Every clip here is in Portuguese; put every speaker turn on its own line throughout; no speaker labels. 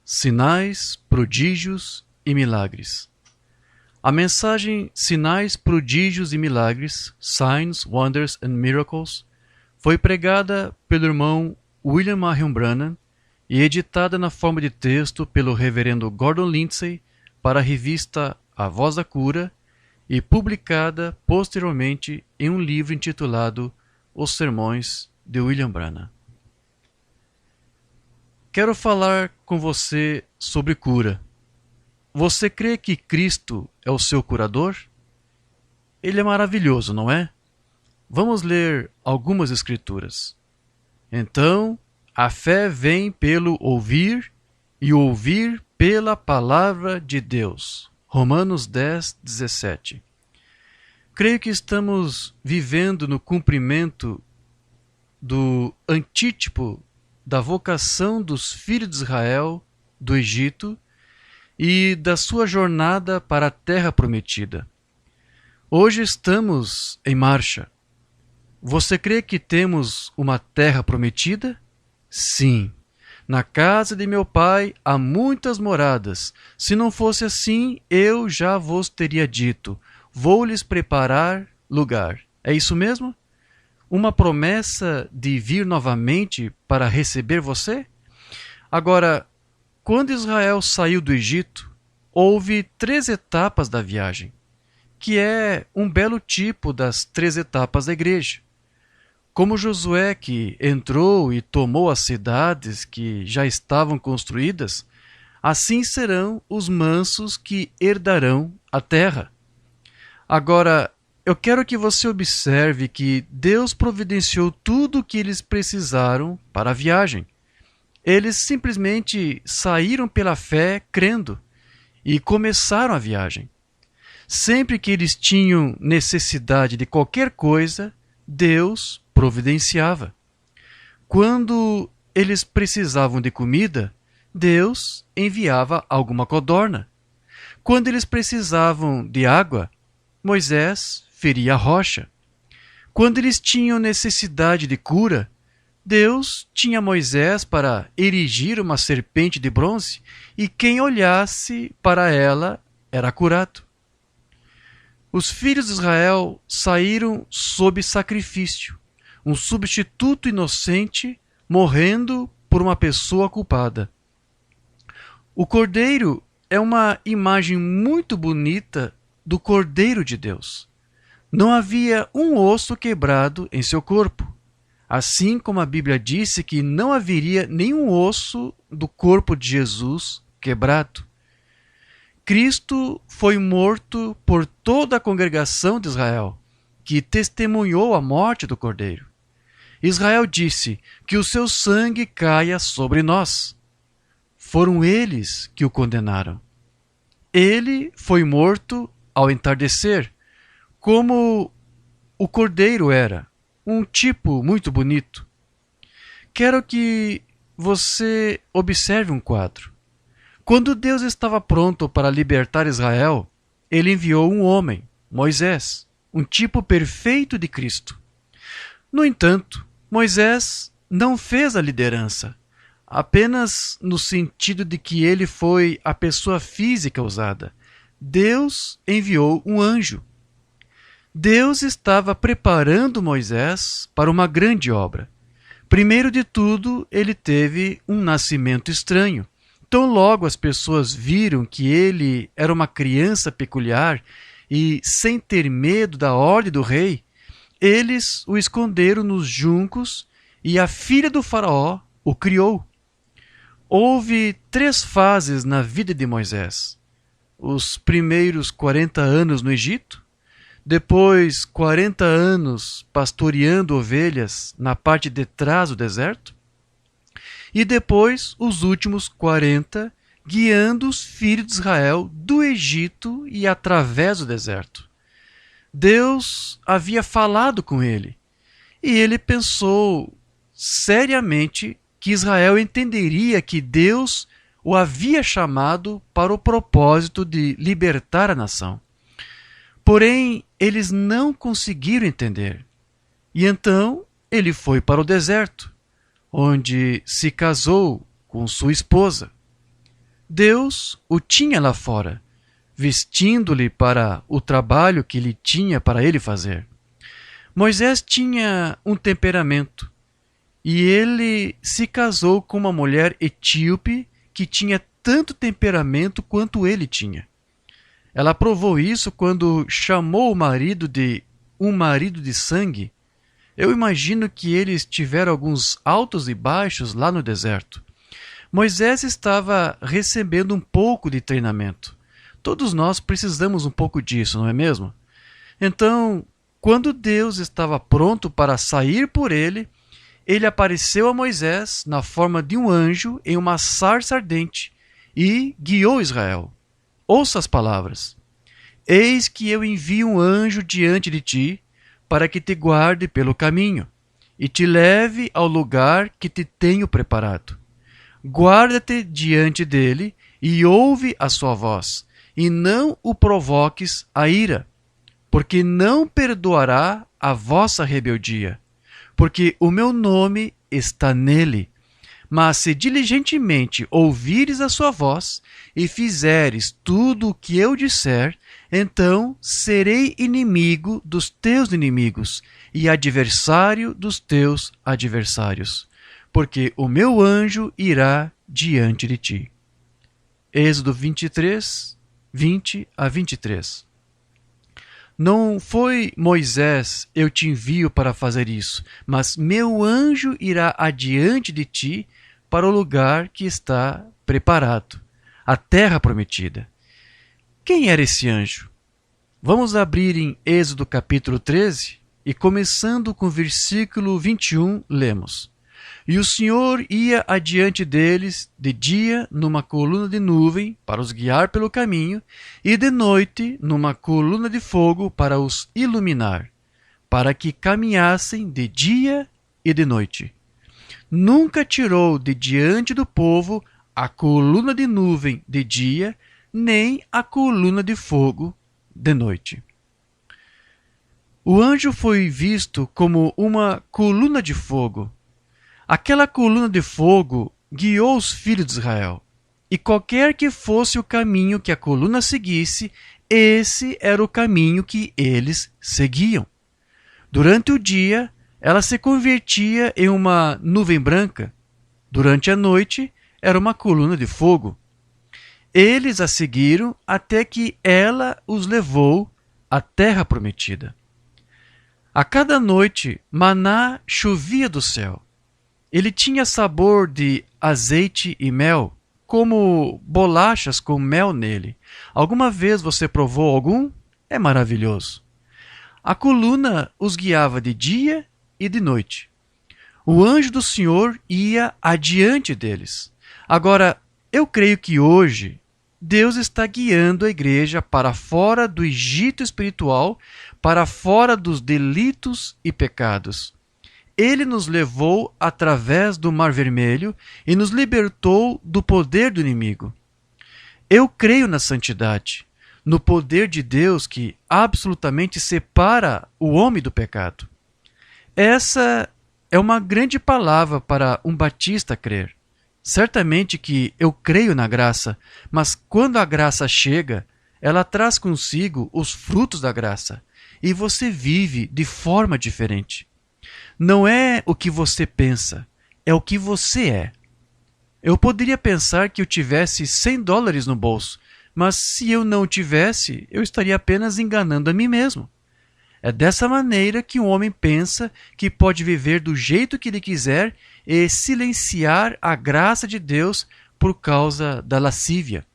Sinais, prodígios e milagres. A mensagem Sinais, prodígios e milagres, Signs, Wonders and Miracles, foi pregada pelo irmão William Marion Branham e editada na forma de texto pelo reverendo Gordon Lindsay para a revista A Voz da Cura e publicada posteriormente em um livro intitulado Os Sermões de William Branham. Quero falar com você sobre cura. Você crê que Cristo é o seu curador? Ele é maravilhoso, não é? Vamos ler algumas escrituras. Então, a fé vem pelo ouvir e o ouvir pela palavra de Deus. Romanos 10, 17. Creio que estamos vivendo no cumprimento do antítipo da vocação dos filhos de Israel do Egito e da sua jornada para a terra prometida. Hoje estamos em marcha. Você crê que temos uma terra prometida? Sim. Na casa de meu pai há muitas moradas. Se não fosse assim, eu já vos teria dito: vou lhes preparar lugar. É isso mesmo? Uma promessa de vir novamente para receber você? Agora, quando Israel saiu do Egito, houve 3 etapas da viagem, que é um belo tipo das 3 etapas da igreja. Como Josué, que entrou e tomou as cidades que já estavam construídas, assim serão os mansos que herdarão a terra. Agora, eu quero que você observe que Deus providenciou tudo o que eles precisaram para a viagem. Eles simplesmente saíram pela fé crendo e começaram a viagem. Sempre que eles tinham necessidade de qualquer coisa, Deus providenciava. Quando eles precisavam de comida, Deus enviava alguma codorna. Quando eles precisavam de água, Moisés feria a rocha. Quando eles tinham necessidade de cura, Deus tinha Moisés para erigir uma serpente de bronze e quem olhasse para ela era curado. Os filhos de Israel saíram sob sacrifício, um substituto inocente morrendo por uma pessoa culpada. O cordeiro é uma imagem muito bonita do Cordeiro de Deus. Não havia um osso quebrado em seu corpo, assim como a Bíblia disse que não haveria nenhum osso do corpo de Jesus quebrado. Cristo foi morto por toda a congregação de Israel, que testemunhou a morte do Cordeiro. Israel disse que o seu sangue caia sobre nós. Foram eles que o condenaram. Ele foi morto ao entardecer, como o cordeiro era, um tipo muito bonito. Quero que você observe um quadro. Quando Deus estava pronto para libertar Israel, ele enviou um homem, Moisés, um tipo perfeito de Cristo. No entanto, Moisés não fez a liderança, apenas no sentido de que ele foi a pessoa física usada. Deus enviou um anjo. Deus estava preparando Moisés para uma grande obra. Primeiro de tudo, ele teve um nascimento estranho. Tão logo as pessoas viram que ele era uma criança peculiar e sem ter medo da ordem do rei, eles o esconderam nos juncos e a filha do faraó o criou. Houve 3 fases na vida de Moisés. Os primeiros 40 anos no Egito, depois 40 anos pastoreando ovelhas na parte de trás do deserto, e depois os últimos 40 guiando os filhos de Israel do Egito e através do deserto. Deus havia falado com ele, e ele pensou seriamente que Israel entenderia que Deus o havia chamado para o propósito de libertar a nação. Porém, eles não conseguiram entender. E então ele foi para o deserto, onde se casou com sua esposa. Deus o tinha lá fora, vestindo-lhe para o trabalho que ele tinha para ele fazer. Moisés tinha um temperamento e ele se casou com uma mulher etíope que tinha tanto temperamento quanto ele tinha. Ela provou isso quando chamou o marido de um marido de sangue. Eu imagino que eles tiveram alguns altos e baixos lá no deserto. Moisés estava recebendo um pouco de treinamento. Todos nós precisamos um pouco disso, não é mesmo? Então, quando Deus estava pronto para sair por ele, ele apareceu a Moisés na forma de um anjo em uma sarça ardente e guiou Israel. Ouça as palavras: Eis que eu envio um anjo diante de ti, para que te guarde pelo caminho, e te leve ao lugar que te tenho preparado. Guarda-te diante dele, e ouve a sua voz, e não o provoques a ira, porque não perdoará a vossa rebeldia, porque o meu nome está nele. Mas se diligentemente ouvires a sua voz e fizeres tudo o que eu disser, então serei inimigo dos teus inimigos e adversário dos teus adversários, porque o meu anjo irá diante de ti. Êxodo 23, 20 a 23. Não foi Moisés, eu te envio para fazer isso, mas meu anjo irá adiante de ti para o lugar que está preparado, a terra prometida. Quem era esse anjo? Vamos abrir em Êxodo capítulo 13 e começando com o versículo 21, lemos: E o Senhor ia adiante deles de dia numa coluna de nuvem para os guiar pelo caminho, e de noite numa coluna de fogo para os iluminar, para que caminhassem de dia e de noite. Nunca tirou de diante do povo a coluna de nuvem de dia, nem a coluna de fogo de noite. O anjo foi visto como uma coluna de fogo. Aquela coluna de fogo guiou os filhos de Israel, e qualquer que fosse o caminho que a coluna seguisse, esse era o caminho que eles seguiam. Durante o dia, ela se convertia em uma nuvem branca. Durante a noite, era uma coluna de fogo. Eles a seguiram até que ela os levou à terra prometida. A cada noite, maná chovia do céu. Ele tinha sabor de azeite e mel, como bolachas com mel nele. Alguma vez você provou algum? É maravilhoso. A coluna os guiava de dia e de noite. O anjo do Senhor ia adiante deles. Agora, eu creio que hoje Deus está guiando a igreja para fora do Egito espiritual, para fora dos delitos e pecados. Ele nos levou através do Mar Vermelho e nos libertou do poder do inimigo. Eu creio na santidade, no poder de Deus que absolutamente separa o homem do pecado. Essa é uma grande palavra para um batista crer. Certamente que eu creio na graça, mas quando a graça chega, ela traz consigo os frutos da graça, e você vive de forma diferente. Não é o que você pensa, é o que você é. Eu poderia pensar que eu tivesse $100 no bolso, mas se eu não tivesse, eu estaria apenas enganando a mim mesmo. É dessa maneira que um homem pensa que pode viver do jeito que ele quiser e silenciar a graça de Deus por causa da lascívia.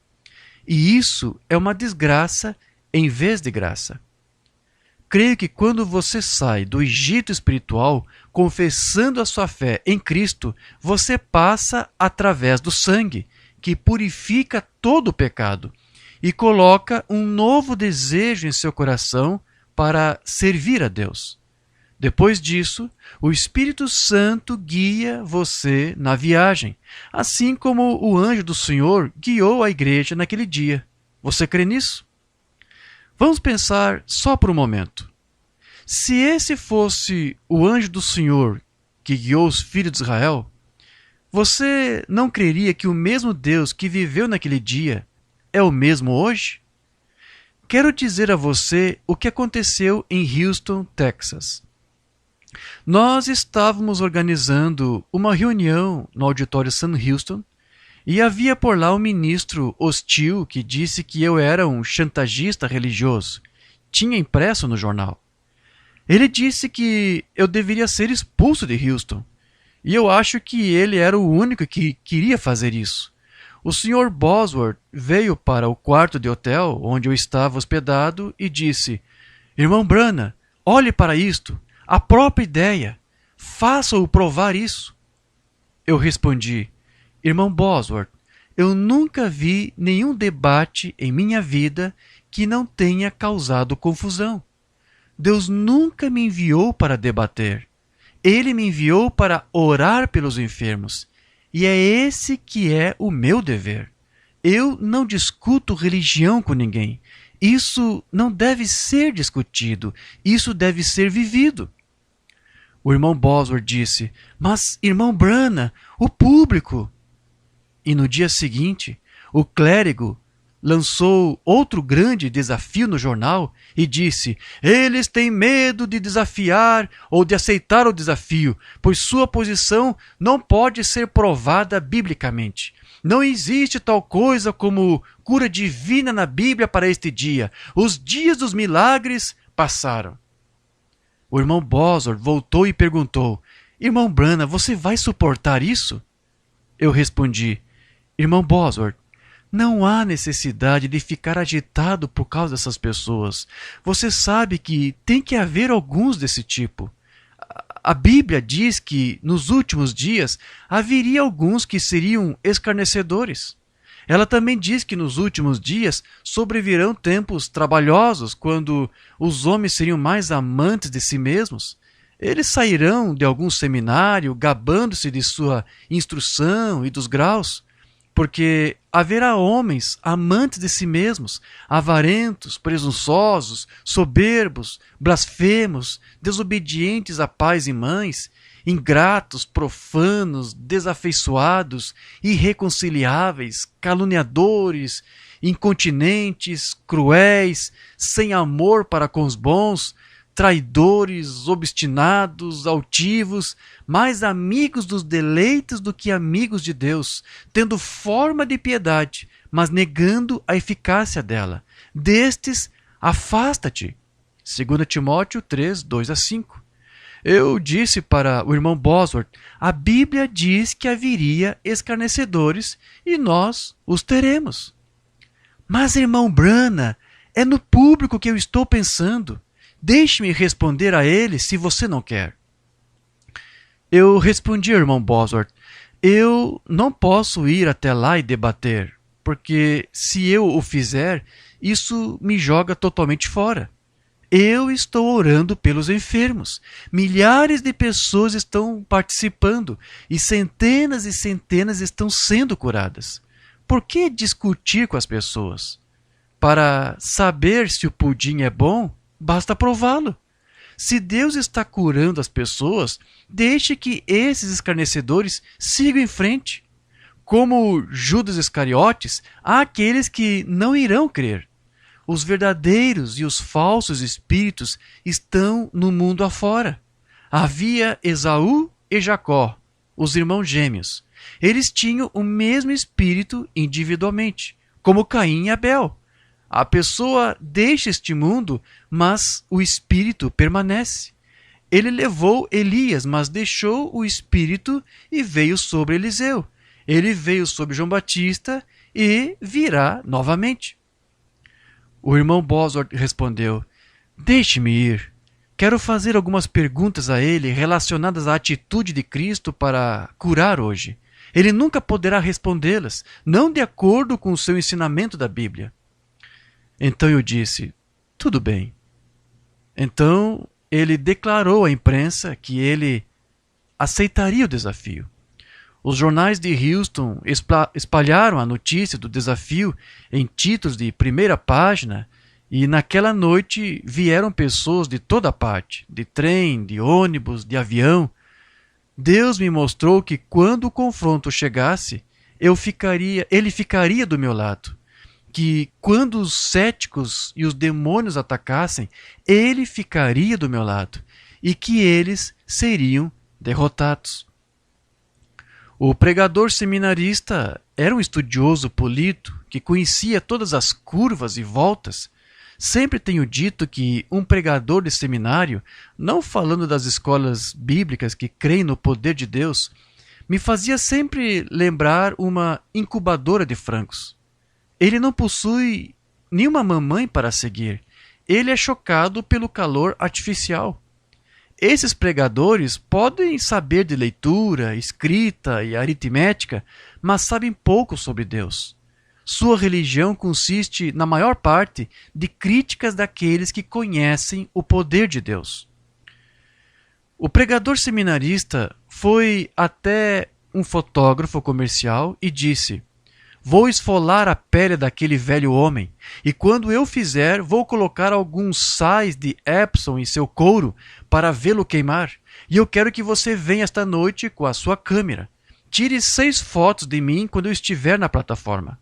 E isso é uma desgraça em vez de graça. Creio que quando você sai do Egito espiritual, confessando a sua fé em Cristo, você passa através do sangue, que purifica todo o pecado, e coloca um novo desejo em seu coração para servir a Deus. Depois disso, o Espírito Santo guia você na viagem, assim como o anjo do Senhor guiou a igreja naquele dia. Você crê nisso? Vamos pensar só por um momento. Se esse fosse o anjo do Senhor que guiou os filhos de Israel, Você não creria que o mesmo Deus que viveu naquele dia é o mesmo hoje? Quero dizer a você o que aconteceu em Houston, Texas. Nós estávamos organizando uma reunião no auditório Sam Houston e havia por lá um ministro hostil que disse que eu era um chantagista religioso. Tinha impresso no jornal. Ele disse que eu deveria ser expulso de Houston. E eu acho que ele era o único que queria fazer isso. O Sr. Bosworth veio para o quarto de hotel onde eu estava hospedado e disse: Irmão Branham, olhe para isto. A própria ideia. Faça-o provar isso. Eu respondi: Irmão Bosworth, eu nunca vi nenhum debate em minha vida que não tenha causado confusão. Deus nunca me enviou para debater. Ele me enviou para orar pelos enfermos. E é esse que é o meu dever. Eu não discuto religião com ninguém. Isso não deve ser discutido. Isso deve ser vivido. O irmão Bosworth disse: Mas, irmão Branham, o público... E no dia seguinte, o clérigo lançou outro grande desafio no jornal e disse: eles têm medo de desafiar ou de aceitar o desafio, pois sua posição não pode ser provada biblicamente. Não existe tal coisa como cura divina na Bíblia para este dia. Os dias dos milagres passaram. O irmão Bosworth voltou e perguntou: Irmão Branham, você vai suportar isso? Eu respondi: Irmão Bosworth, não há necessidade de ficar agitado por causa dessas pessoas. Você sabe que tem que haver alguns desse tipo. A Bíblia diz que nos últimos dias haveria alguns que seriam escarnecedores. Ela também diz que nos últimos dias sobrevirão tempos trabalhosos, quando os homens seriam mais amantes de si mesmos. Eles sairão de algum seminário gabando-se de sua instrução e dos graus, porque haverá homens amantes de si mesmos, avarentos, presunçosos, soberbos, blasfemos, desobedientes a pais e mães, ingratos, profanos, desafeiçoados, irreconciliáveis, caluniadores, incontinentes, cruéis, sem amor para com os bons, traidores, obstinados, altivos, mais amigos dos deleites do que amigos de Deus, tendo forma de piedade, mas negando a eficácia dela. Destes, afasta-te. 2 Timóteo 3, 2-5. Eu disse para o irmão Bosworth: a Bíblia diz que haveria escarnecedores e nós os teremos. Mas, irmão Branham, é no público que eu estou pensando. Deixe-me responder a ele se você não quer. Eu respondi ao irmão Bosworth: eu não posso ir até lá e debater, porque se eu o fizer, isso me joga totalmente fora. Eu estou orando pelos enfermos. Milhares de pessoas estão participando e centenas estão sendo curadas. Por que discutir com as pessoas? Para saber se o pudim é bom, basta prová-lo. Se Deus está curando as pessoas, deixe que esses escarnecedores sigam em frente. Como Judas Iscariotes, há aqueles que não irão crer. Os verdadeiros e os falsos espíritos estão no mundo afora. Havia Esaú e Jacó, os irmãos gêmeos. Eles tinham o mesmo espírito individualmente, como Caim e Abel. A pessoa deixa este mundo, mas o espírito permanece. Ele levou Elias, mas deixou o espírito e veio sobre Eliseu. Ele veio sobre João Batista e virá novamente. O irmão Bosworth respondeu: deixe-me ir. Quero fazer algumas perguntas a ele relacionadas à atitude de Cristo para curar hoje. Ele nunca poderá respondê-las, não de acordo com o seu ensinamento da Bíblia. Então eu disse: tudo bem. Então ele declarou à imprensa que ele aceitaria o desafio. Os jornais de Houston espalharam a notícia do desafio em títulos de primeira página e naquela noite vieram pessoas de toda parte, de trem, de ônibus, de avião. Deus me mostrou que quando o confronto chegasse, ele ficaria do meu lado. Que quando os céticos e os demônios atacassem, ele ficaria do meu lado e que eles seriam derrotados. O pregador seminarista era um estudioso polido que conhecia todas as curvas e voltas. Sempre tenho dito que um pregador de seminário, não falando das escolas bíblicas que creem no poder de Deus, me fazia sempre lembrar uma incubadora de frangos. Ele não possui nenhuma mamãe para seguir. Ele é chocado pelo calor artificial. Esses pregadores podem saber de leitura, escrita e aritmética, mas sabem pouco sobre Deus. Sua religião consiste, na maior parte, de críticas daqueles que conhecem o poder de Deus. O pregador seminarista foi até um fotógrafo comercial e disse: "Vou esfolar a pele daquele velho homem, e quando eu fizer, vou colocar alguns sais de Epsom em seu couro para vê-lo queimar. E eu quero que você venha esta noite com a sua câmera. Tire 6 fotos de mim quando eu estiver na plataforma."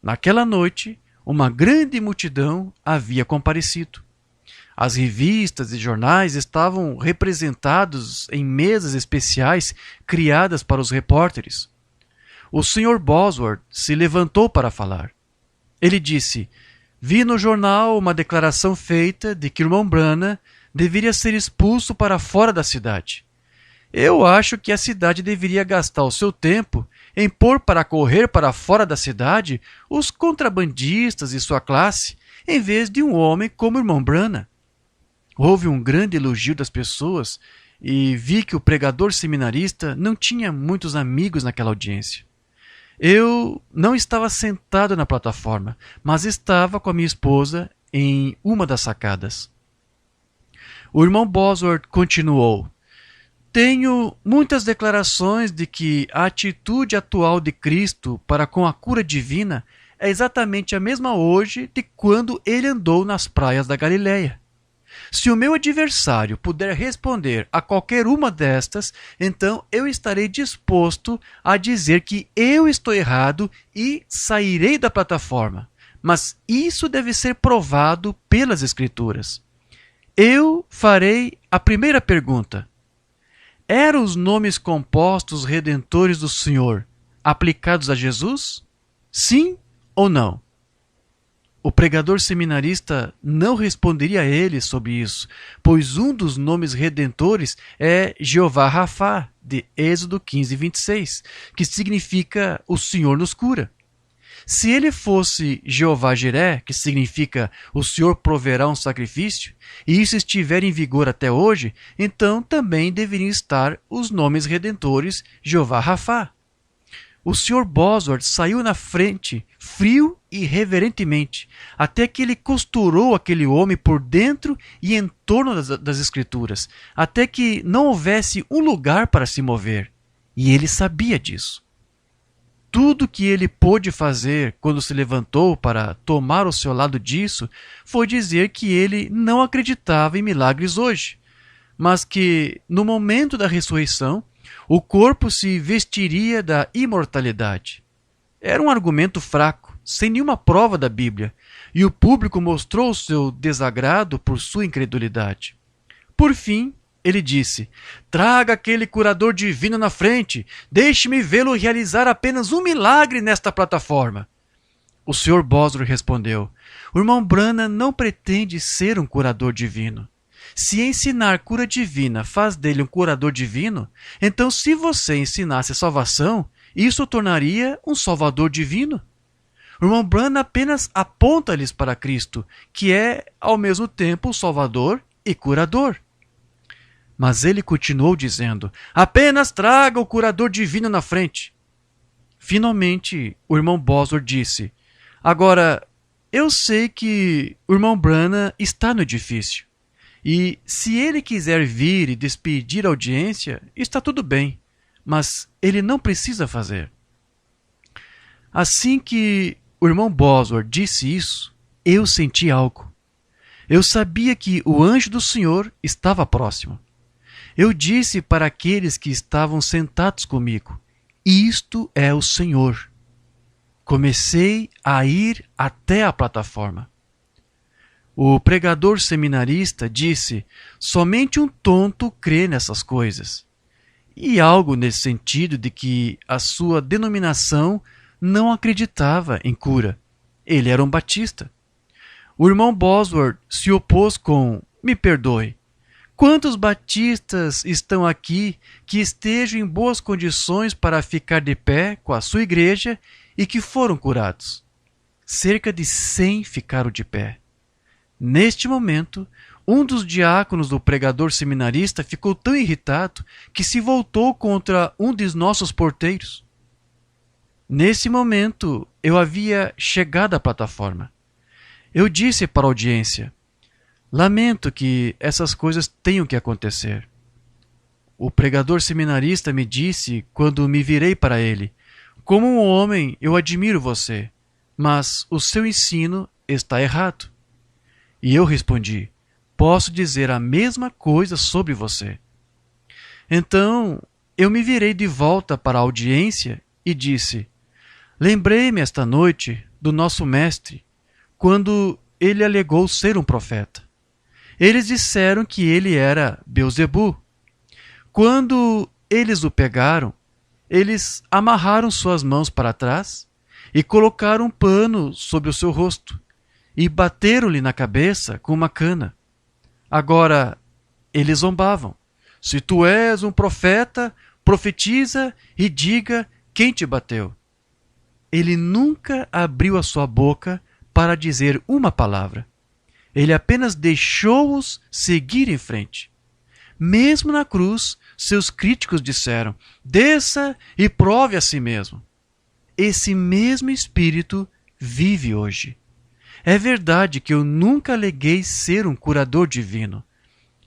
Naquela noite, uma grande multidão havia comparecido. As revistas e jornais estavam representados em mesas especiais criadas para os repórteres. O Sr. Bosworth se levantou para falar. Ele disse: "Vi no jornal uma declaração feita de que o irmão Branham deveria ser expulso para fora da cidade. Eu acho que a cidade deveria gastar o seu tempo em pôr para correr para fora da cidade os contrabandistas e sua classe, em vez de um homem como o irmão Branham." Houve um grande elogio das pessoas e vi que o pregador seminarista não tinha muitos amigos naquela audiência. Eu não estava sentado na plataforma, mas estava com a minha esposa em uma das sacadas. O irmão Bosworth continuou: "Tenho muitas declarações de que a atitude atual de Cristo para com a cura divina é exatamente a mesma hoje de quando ele andou nas praias da Galileia. Se o meu adversário puder responder a qualquer uma destas, então eu estarei disposto a dizer que eu estou errado e sairei da plataforma. Mas isso deve ser provado pelas Escrituras. Eu farei a primeira pergunta. Eram os nomes compostos redentores do Senhor aplicados a Jesus? Sim ou não?" O pregador seminarista não responderia a ele sobre isso, pois um dos nomes redentores é Jeová Rafá, de Êxodo 15:26, que significa o Senhor nos cura. Se ele fosse Jeová Jiré, que significa o Senhor proverá um sacrifício, e isso estiver em vigor até hoje, então também deveriam estar os nomes redentores Jeová Rafá. O Sr. Bosworth saiu na frente, frio e reverentemente, até que ele costurou aquele homem por dentro e em torno das Escrituras, até que não houvesse um lugar para se mover. E ele sabia disso. Tudo que ele pôde fazer quando se levantou para tomar o seu lado disso foi dizer que ele não acreditava em milagres hoje, mas que, no momento da ressurreição, o corpo se vestiria da imortalidade. Era um argumento fraco, sem nenhuma prova da Bíblia, e o público mostrou seu desagrado por sua incredulidade. Por fim, ele disse: "Traga aquele curador divino na frente, deixe-me vê-lo realizar apenas um milagre nesta plataforma." O Sr. Bosworth respondeu: "O irmão Branham não pretende ser um curador divino. Se ensinar cura divina faz dele um curador divino, então se você ensinasse salvação, isso o tornaria um salvador divino. O irmão Branham apenas aponta-lhes para Cristo, que é ao mesmo tempo o salvador e curador." Mas ele continuou dizendo: "Apenas traga o curador divino na frente." Finalmente, o irmão Bosworth disse: "Agora, eu sei que o irmão Branham está no edifício. E se ele quiser vir e despedir a audiência, está tudo bem, mas ele não precisa fazer." Assim que o irmão Bosworth disse isso, eu senti algo. Eu sabia que o anjo do Senhor estava próximo. Eu disse para aqueles que estavam sentados comigo: isto é o Senhor. Comecei a ir até a plataforma. O pregador seminarista disse: somente um tonto crê nessas coisas. E algo nesse sentido de que a sua denominação não acreditava em cura. Ele era um batista. O irmão Bosworth se opôs com: me perdoe, quantos batistas estão aqui que estejam em boas condições para ficar de pé com a sua igreja e que foram curados? Cerca de 100 ficaram de pé. Neste momento, um dos diáconos do pregador seminarista ficou tão irritado que se voltou contra um dos nossos porteiros. Nesse momento, eu havia chegado à plataforma. Eu disse para a audiência: lamento que essas coisas tenham que acontecer. O pregador seminarista me disse, quando me virei para ele: como um homem, eu admiro você, mas o seu ensino está errado. E eu respondi: posso dizer a mesma coisa sobre você. Então, eu me virei de volta para a audiência e disse: lembrei-me esta noite do nosso mestre, quando ele alegou ser um profeta. Eles disseram que ele era Beelzebu. Quando eles o pegaram, eles amarraram suas mãos para trás e colocaram um pano sobre o seu rosto e bateram-lhe na cabeça com uma cana. Agora, eles zombavam: se tu és um profeta, profetiza e diga quem te bateu. Ele nunca abriu a sua boca para dizer uma palavra. Ele apenas deixou-os seguir em frente. Mesmo na cruz, seus críticos disseram: desça e prove a si mesmo. Esse mesmo Espírito vive hoje. É verdade que eu nunca aleguei ser um curador divino.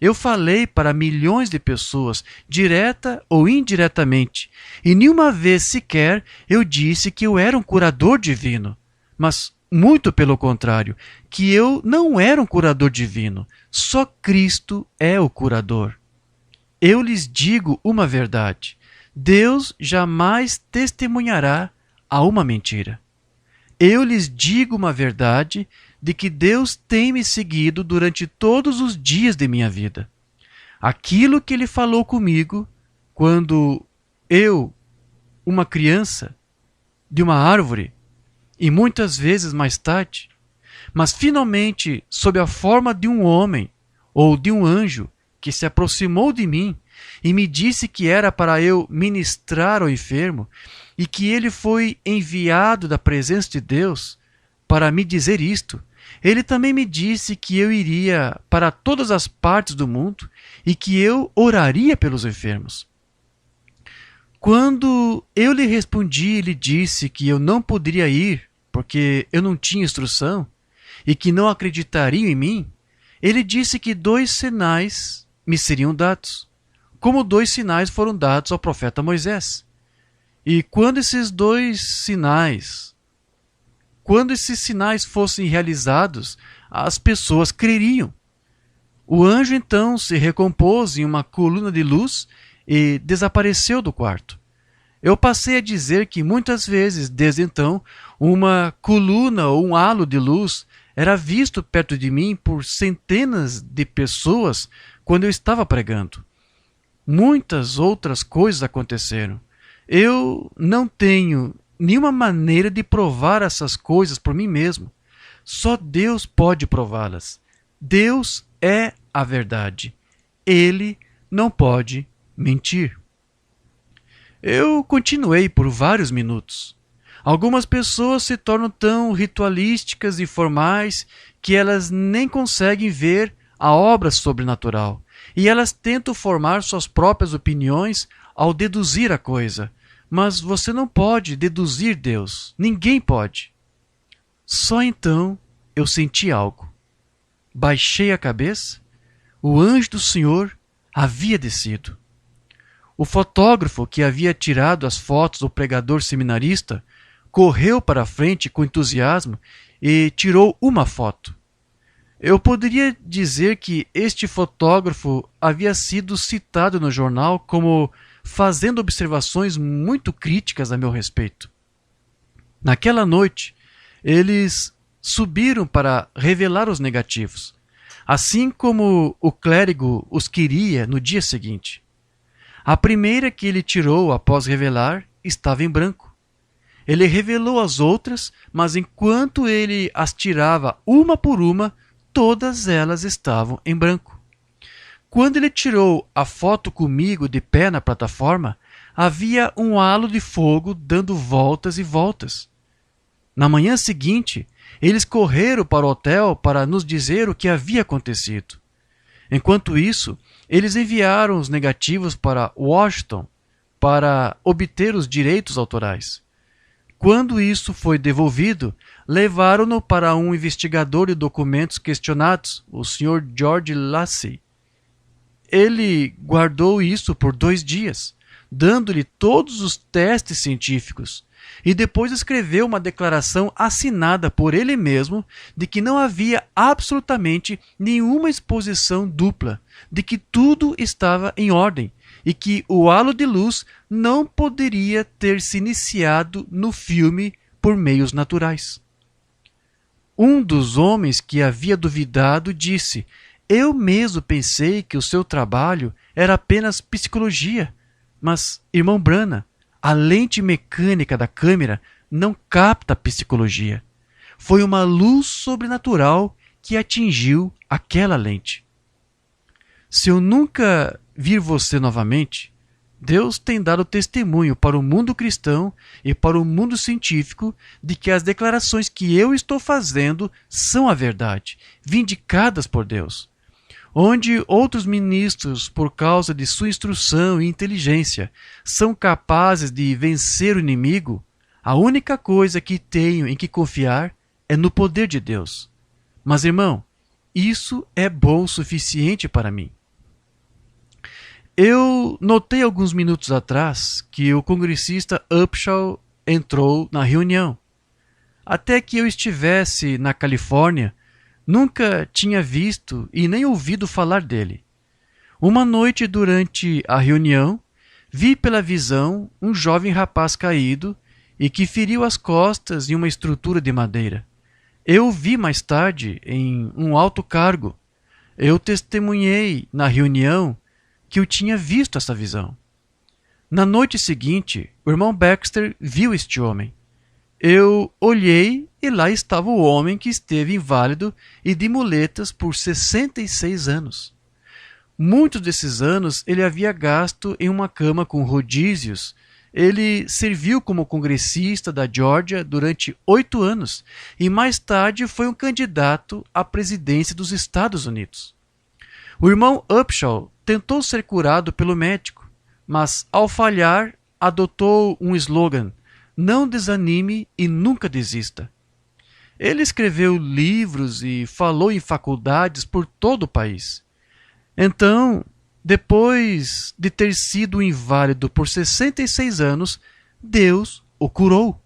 Eu falei para milhões de pessoas, direta ou indiretamente, e nenhuma vez sequer eu disse que eu era um curador divino. Mas, muito pelo contrário, que eu não era um curador divino. Só Cristo é o curador. Eu lhes digo uma verdade: Deus jamais testemunhará a uma mentira. Eu lhes digo uma verdade de que Deus tem me seguido durante todos os dias de minha vida. Aquilo que Ele falou comigo quando eu, uma criança, de uma árvore, e muitas vezes mais tarde, mas finalmente sob a forma de um homem ou de um anjo que se aproximou de mim e me disse que era para eu ministrar ao enfermo e que ele foi enviado da presença de Deus para me dizer isto. Ele também me disse que eu iria para todas as partes do mundo e que eu oraria pelos enfermos. Quando eu lhe respondi e lhe disse que eu não poderia ir porque eu não tinha instrução e que não acreditariam em mim, ele disse que 2 sinais me seriam dados, como 2 sinais foram dados ao profeta Moisés. E quando esses sinais fossem realizados, as pessoas creriam. O anjo então se recompôs em uma coluna de luz e desapareceu do quarto. Eu passei a dizer que muitas vezes, desde então, uma coluna ou um halo de luz era visto perto de mim por centenas de pessoas quando eu estava pregando. Muitas outras coisas aconteceram. Eu não tenho nenhuma maneira de provar essas coisas por mim mesmo. Só Deus pode prová-las. Deus é a verdade. Ele não pode mentir. Eu continuei por vários minutos. Algumas pessoas se tornam tão ritualísticas e formais que elas nem conseguem ver a obra sobrenatural. E elas tentam formar suas próprias opiniões ao deduzir a coisa. Mas você não pode deduzir Deus. Ninguém pode. Só então eu senti algo. Baixei a cabeça. O anjo do Senhor havia descido. O fotógrafo que havia tirado as fotos do pregador seminarista correu para a frente com entusiasmo e tirou uma foto. Eu poderia dizer que este fotógrafo havia sido citado no jornal como fazendo observações muito críticas a meu respeito. Naquela noite, eles subiram para revelar os negativos, assim como o clérigo os queria no dia seguinte. A primeira que ele tirou após revelar estava em branco. Ele revelou as outras, mas enquanto ele as tirava uma por uma, todas elas estavam em branco. Quando ele tirou a foto comigo de pé na plataforma, havia um halo de fogo dando voltas e voltas. Na manhã seguinte, eles correram para o hotel para nos dizer o que havia acontecido. Enquanto isso, eles enviaram os negativos para Washington para obter os direitos autorais. Quando isso foi devolvido, levaram-no para um investigador de documentos questionados, o Sr. George Lacy. Ele guardou isso por 2 dias, dando-lhe todos os testes científicos, e depois escreveu uma declaração assinada por ele mesmo de que não havia absolutamente nenhuma exposição dupla, de que tudo estava em ordem e que o halo de luz não poderia ter se iniciado no filme por meios naturais. Um dos homens que havia duvidado disse: "Eu mesmo pensei que o seu trabalho era apenas psicologia, mas, irmão Branham, a lente mecânica da câmera não capta a psicologia. Foi uma luz sobrenatural que atingiu aquela lente. Se eu nunca vir você novamente, Deus tem dado testemunho para o mundo cristão e para o mundo científico de que as declarações que eu estou fazendo são a verdade, vindicadas por Deus. Onde outros ministros, por causa de sua instrução e inteligência, são capazes de vencer o inimigo, a única coisa que tenho em que confiar é no poder de Deus. Mas, irmão, isso é bom o suficiente para mim." Eu notei alguns minutos atrás que o congressista Upshaw entrou na reunião. Até que eu estivesse na Califórnia, nunca tinha visto e nem ouvido falar dele. Uma noite durante a reunião, vi pela visão um jovem rapaz caído e que feriu as costas em uma estrutura de madeira. Eu o vi mais tarde em um alto cargo. Eu testemunhei na reunião que eu tinha visto essa visão. Na noite seguinte, o irmão Baxter viu este homem. Eu olhei e lá estava o homem que esteve inválido e de muletas por 66 anos. Muitos desses anos ele havia gasto em uma cama com rodízios. Ele serviu como congressista da Geórgia durante 8 anos e mais tarde foi um candidato à presidência dos Estados Unidos. O irmão Upshaw tentou ser curado pelo médico, mas ao falhar adotou um slogan: "Não desanime e nunca desista." Ele escreveu livros e falou em faculdades por todo o país. Então, depois de ter sido inválido por 66 anos, Deus o curou.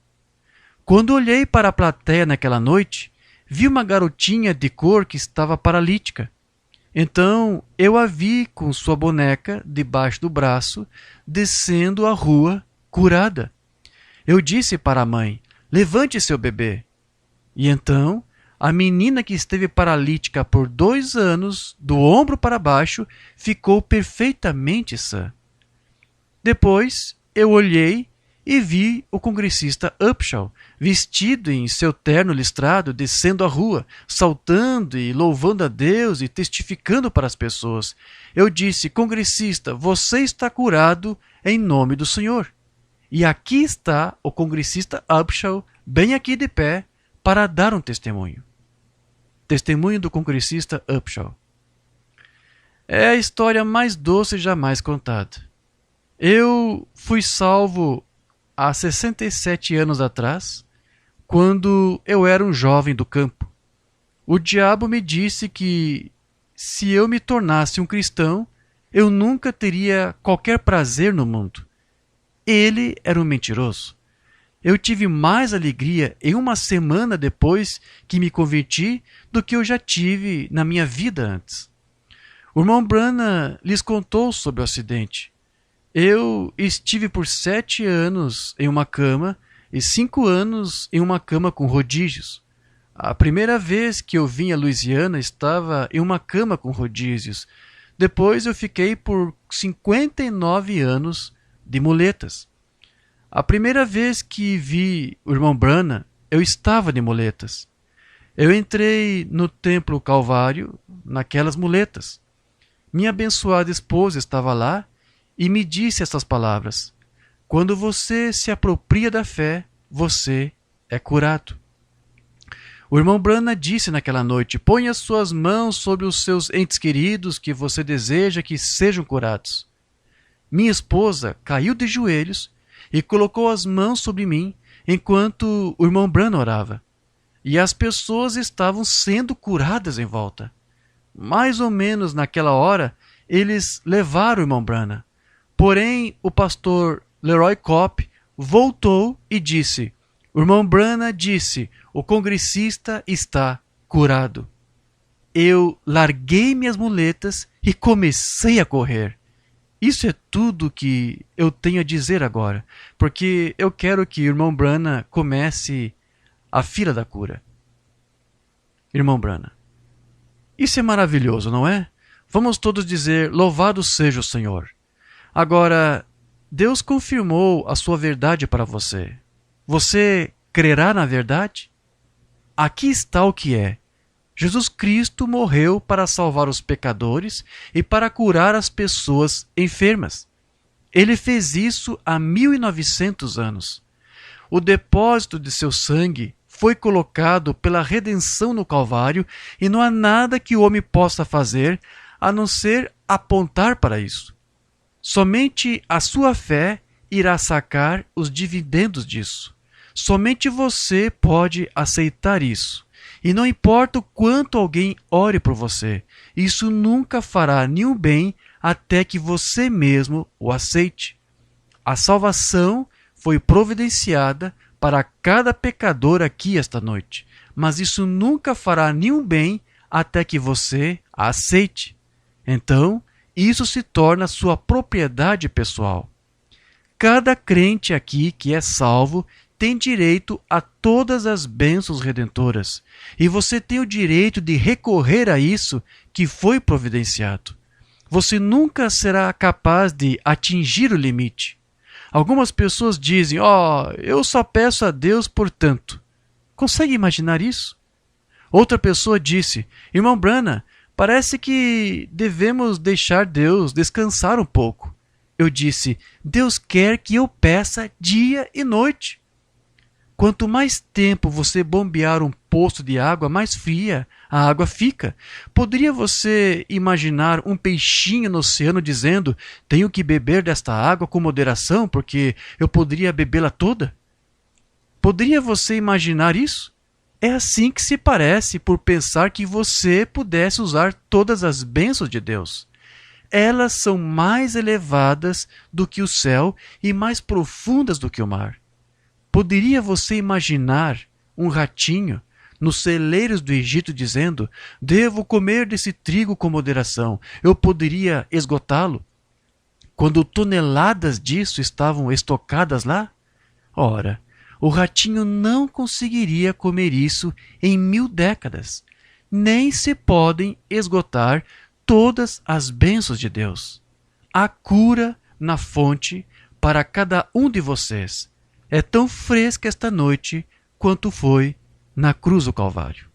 Quando olhei para a plateia naquela noite, vi uma garotinha de cor que estava paralítica. Então eu a vi com sua boneca debaixo do braço, descendo a rua, curada. Eu disse para a mãe: "Levante seu bebê." E então a menina que esteve paralítica por 2 anos, do ombro para baixo, ficou perfeitamente sã. Depois eu olhei e vi o congressista Upshaw, vestido em seu terno listrado, descendo a rua, saltando e louvando a Deus e testificando para as pessoas. Eu disse: "Congressista, você está curado em nome do Senhor." E aqui está o congressista Upshaw, bem aqui de pé, para dar um testemunho. Testemunho do congressista Upshaw. É a história mais doce jamais contada. Eu fui salvo há 67 anos atrás, quando eu era um jovem do campo. O diabo me disse que, se eu me tornasse um cristão, eu nunca teria qualquer prazer no mundo. Ele era um mentiroso. Eu tive mais alegria em uma semana depois que me converti do que eu já tive na minha vida antes. O irmão Branham lhes contou sobre o acidente. Eu estive por 7 anos em uma cama e 5 anos em uma cama com rodízios. A primeira vez que eu vim a Louisiana estava em uma cama com rodízios. Depois eu fiquei por 59 anos de muletas. A primeira vez que vi o irmão Branham, eu estava de muletas. Eu entrei no templo Calvário naquelas muletas. Minha abençoada esposa estava lá e me disse essas palavras: quando você se apropria da fé, você é curado. O irmão Branham disse naquela noite: ponha suas mãos sobre os seus entes queridos que você deseja que sejam curados. Minha esposa caiu de joelhos e colocou as mãos sobre mim enquanto o irmão Branham orava. E as pessoas estavam sendo curadas em volta. Mais ou menos naquela hora, eles levaram o irmão Branham. Porém, o pastor Leroy Copp voltou e disse: o irmão Branham disse, o congressista está curado. Eu larguei minhas muletas e comecei a correr. Isso é tudo que eu tenho a dizer agora, porque eu quero que o irmão Branham comece a fila da cura. Irmão Branham, isso é maravilhoso, não é? Vamos todos dizer: louvado seja o Senhor. Agora, Deus confirmou a sua verdade para você. Você crerá na verdade? Aqui está o que é. Jesus Cristo morreu para salvar os pecadores e para curar as pessoas enfermas. Ele fez isso há 1900 anos. O depósito de seu sangue foi colocado pela redenção no Calvário e não há nada que o homem possa fazer a não ser apontar para isso. Somente a sua fé irá sacar os dividendos disso. Somente você pode aceitar isso. E não importa o quanto alguém ore por você, isso nunca fará nenhum bem até que você mesmo o aceite. A salvação foi providenciada para cada pecador aqui esta noite, mas isso nunca fará nenhum bem até que você a aceite. Então, isso se torna sua propriedade pessoal. Cada crente aqui que é salvo tem direito a todas as bênçãos redentoras, e você tem o direito de recorrer a isso que foi providenciado. Você nunca será capaz de atingir o limite. Algumas pessoas dizem: eu só peço a Deus por tanto. Consegue imaginar isso? Outra pessoa disse: irmão Branham, parece que devemos deixar Deus descansar um pouco. Eu disse: Deus quer que eu peça dia e noite. Quanto mais tempo você bombear um poço de água, mais fria a água fica. Poderia você imaginar um peixinho no oceano dizendo: tenho que beber desta água com moderação, porque eu poderia bebê-la toda? Poderia você imaginar isso? É assim que se parece por pensar que você pudesse usar todas as bênçãos de Deus. Elas são mais elevadas do que o céu e mais profundas do que o mar. Poderia você imaginar um ratinho nos celeiros do Egito dizendo: devo comer desse trigo com moderação, eu poderia esgotá-lo? Quando toneladas disso estavam estocadas lá? Ora, o ratinho não conseguiria comer isso em 1000 décadas. Nem se podem esgotar todas as bênçãos de Deus. Há cura na fonte para cada um de vocês. É tão fresca esta noite quanto foi na cruz do Calvário.